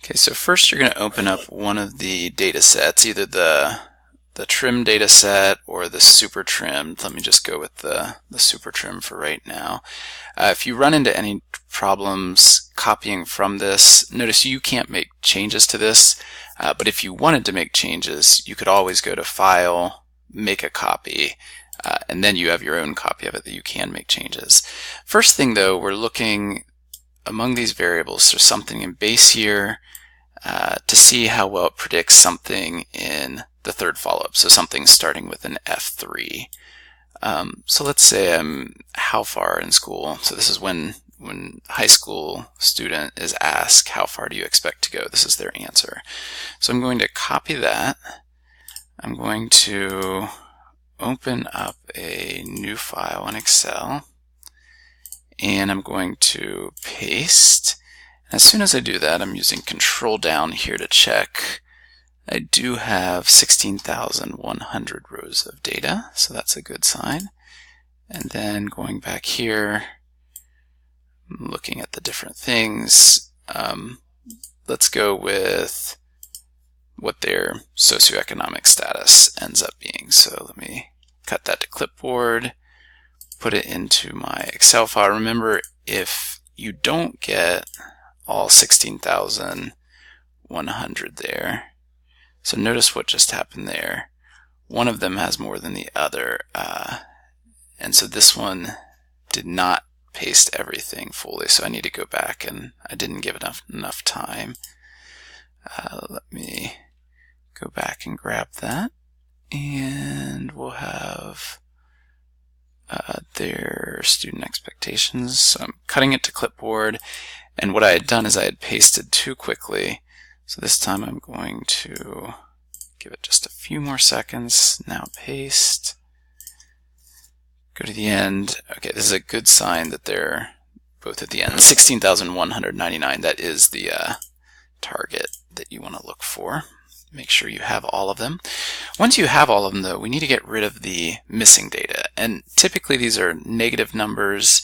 Okay, so first you're going to open up one of the data sets, either the trim data set or the super trimmed. Let me just go with the super trim for right now. If you run into any problems copying from this, notice you can't make changes to this, but if you wanted to make changes, you could always go to File, Make a Copy, and then you have your own copy of it that you can make changes. First thing though, we're looking among these variables. There's something in base here to see how well it predicts something in the third follow-up. So something starting with an F3. So let's say I'm how far in school. So this is when high school student is asked, how far do you expect to go? This is their answer. So I'm going to copy that. I'm going to open up a new file in Excel, and I'm going to paste. As soon as I do that, I'm using Control down here to check. I do have 16,100 rows of data, so that's a good sign. And then going back here, looking at the different things, let's go with what their socioeconomic status ends up being. So let me cut that to clipboard, put it into my Excel file. Remember, if you don't get all 16,100 there, so notice what just happened there. One of them has more than the other, and so this one did not paste everything fully, so I need to go back, and I didn't give enough time. Let me go back and grab that, and we'll have their student expectations. So I'm cutting it to clipboard, and what I had done is I had pasted too quickly. So this time I'm going to give it just a few more seconds. Now paste. Go to the end. Okay, this is a good sign that they're both at the end. 16,199, that is the target that you want to look for. Make sure you have all of them. Once you have all of them though, we need to get rid of the missing data. And typically these are negative numbers.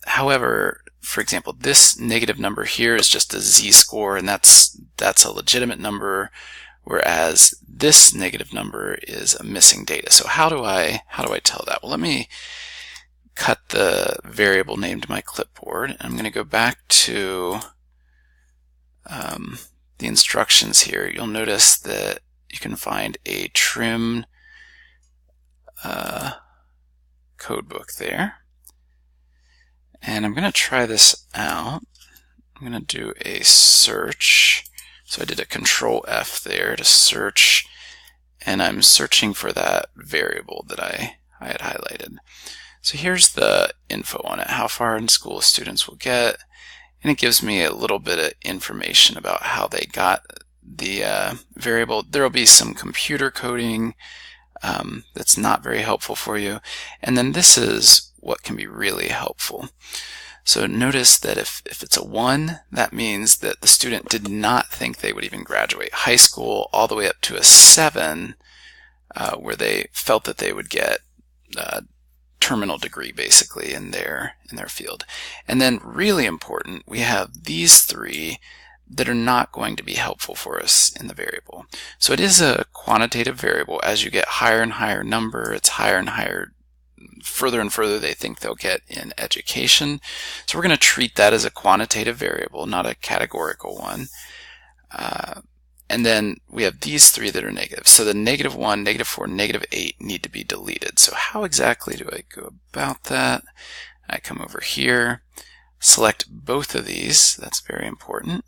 However, for example, this negative number here is just a z-score, and that's a legitimate number, whereas this negative number is a missing data. So how do I tell that? Well, let me cut the variable name to my clipboard, and I'm going to go back to the instructions here. You'll notice that you can find a trim code book there. And I'm going to try this out. I'm going to do a search. So I did a Control F there to search, and I'm searching for that variable that I had highlighted. So here's the info on it, how far in school students will get, and it gives me a little bit of information about how they got the variable. There will be some computer coding that's not very helpful for you, and then this is what can be really helpful. So notice that if it's a 1, that means that the student did not think they would even graduate high school, all the way up to a 7, where they felt that they would get terminal degree basically in their field. And then really important, we have these 3 that are not going to be helpful for us in the variable. So it is a quantitative variable. As you get higher and higher number, it's higher and higher, further and further they think they'll get in education. So we're going to treat that as a quantitative variable, not a categorical one. And then we have these 3 that are negative. So the -1, -4, -8 need to be deleted. So how exactly do I go about that? I come over here, select both of these. That's very important.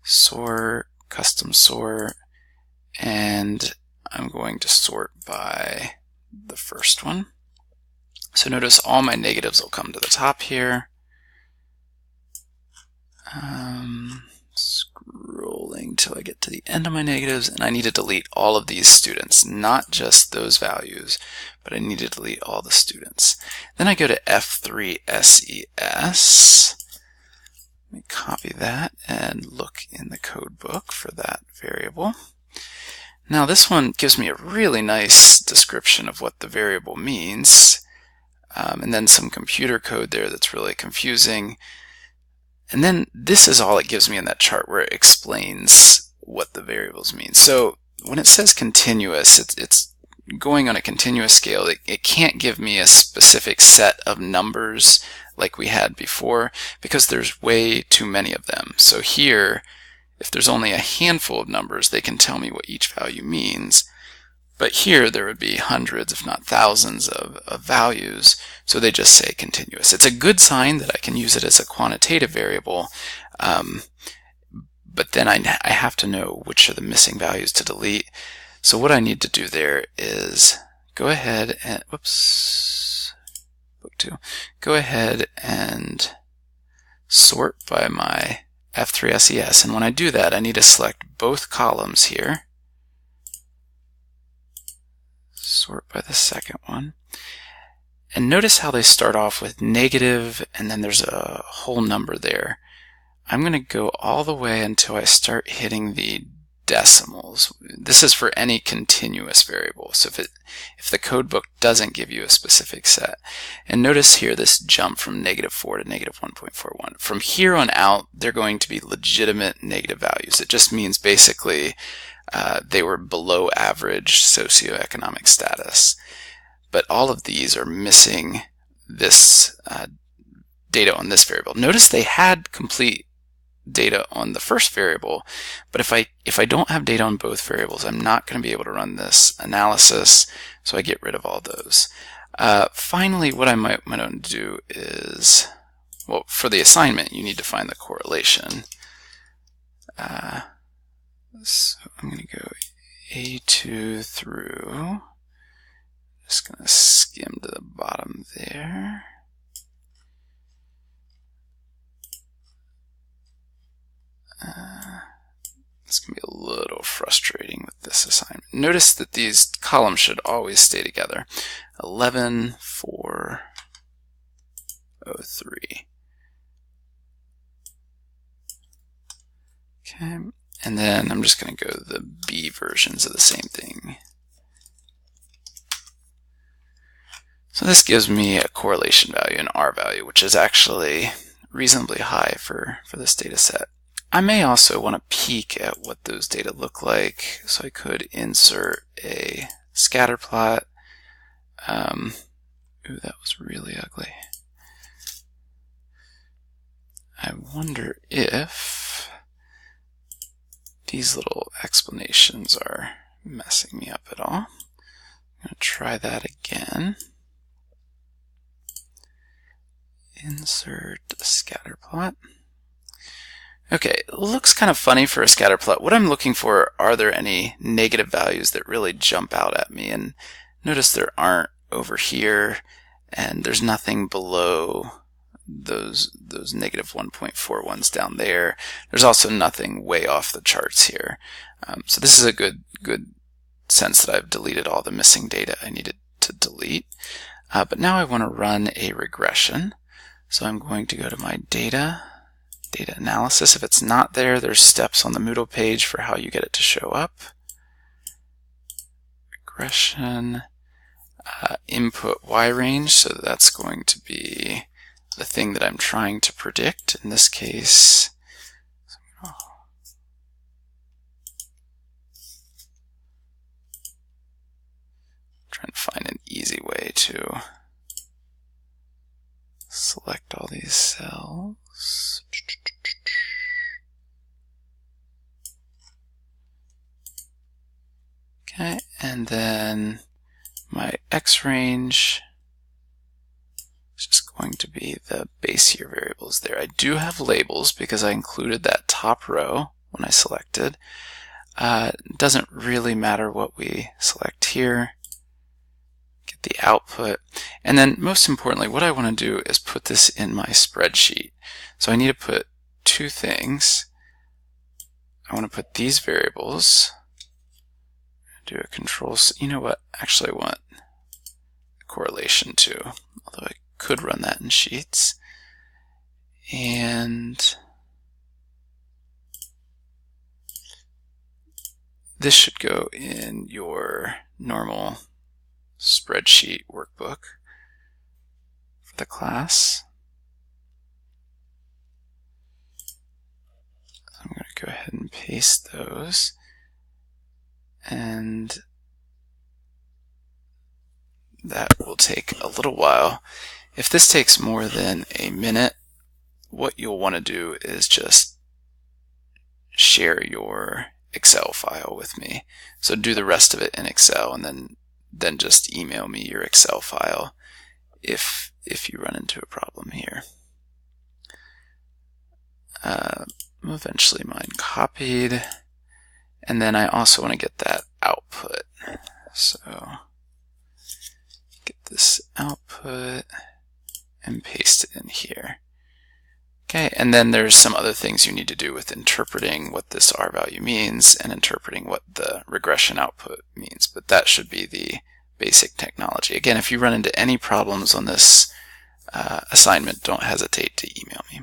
Sort, custom sort, and I'm going to sort by the first one. So notice all my negatives will come to the top here. Scrolling till I get to the end of my negatives, and I need to delete all of these students, not just those values, but I need to delete all the students. Then I go to F3 SES. Let me copy that and look in the code book for that variable. Now this one gives me a really nice description of what the variable means, and then some computer code there that's really confusing. And then this is all it gives me in that chart where it explains what the variables mean. So when it says continuous, it's going on a continuous scale. It can't give me a specific set of numbers like we had before because there's way too many of them. So here, if there's only a handful of numbers, they can tell me what each value means. But here there would be hundreds, if not thousands of values, so they just say continuous. It's a good sign that I can use it as a quantitative variable, but then I have to know which are the missing values to delete. So what I need to do there is go ahead and, go ahead and sort by my F3 SES, and when I do that I need to select both columns here. Sort by the second one. And notice how they start off with negative and then there's a whole number there. I'm going to go all the way until I start hitting the decimals. This is for any continuous variable. So if the code book doesn't give you a specific set. And notice here this jump from -4 to -1.41. From here on out, they're going to be legitimate negative values. It just means basically they were below average socioeconomic status. But all of these are missing this data on this variable. Notice they had complete data on the first variable, but if I don't have data on both variables, I'm not going to be able to run this analysis, so I get rid of all those. Finally, what I might want to do is, well, for the assignment, you need to find the correlation. So I'm going to go A2 through, just going to skim to the bottom there. It's going to be a little frustrating with this assignment. Notice that these columns should always stay together. 11, 4, 03. Okay, and then I'm just going to go to the B versions of the same thing. So this gives me a correlation value, an R value, which is actually reasonably high for this data set. I may also want to peek at what those data look like, so I could insert a scatter plot. Ooh, that was really ugly. I wonder if these little explanations are messing me up at all. I'm going to try that again. Insert a scatter plot. Okay, it looks kind of funny for a scatter plot. What I'm looking for, are there any negative values that really jump out at me? And notice there aren't over here, and there's nothing below those negative 1.41s down there. There's also nothing way off the charts here. So this is a good sense that I've deleted all the missing data I needed to delete. But now I want to run a regression. So I'm going to go to my data analysis. If it's not there, there's steps on the Moodle page for how you get it to show up. Regression, input Y range, so that's going to be the thing that I'm trying to predict. In this case, trying to find an easy way to select all these cells. Okay, and then my X range is just going to be the base year variables there. I do have labels because I included that top row when I selected. It doesn't really matter what we select here. Get the output. And then most importantly, what I want to do is put this in my spreadsheet. So I need to put two things. I want to put these variables. Do a control. You know what? Actually, I want correlation too, although I could run that in Sheets. And this should go in your normal spreadsheet workbook for the class. paste those. And that will take a little while. If this takes more than a minute, what you'll want to do is just share your Excel file with me. So do the rest of it in Excel, and then just email me your Excel file if you run into a problem here. Eventually mine copied, and then I also want to get that output. So get this output and paste it in here. Okay, and then there's some other things you need to do with interpreting what this R value means and interpreting what the regression output means, but that should be the basic technology. Again, if you run into any problems on this assignment, don't hesitate to email me.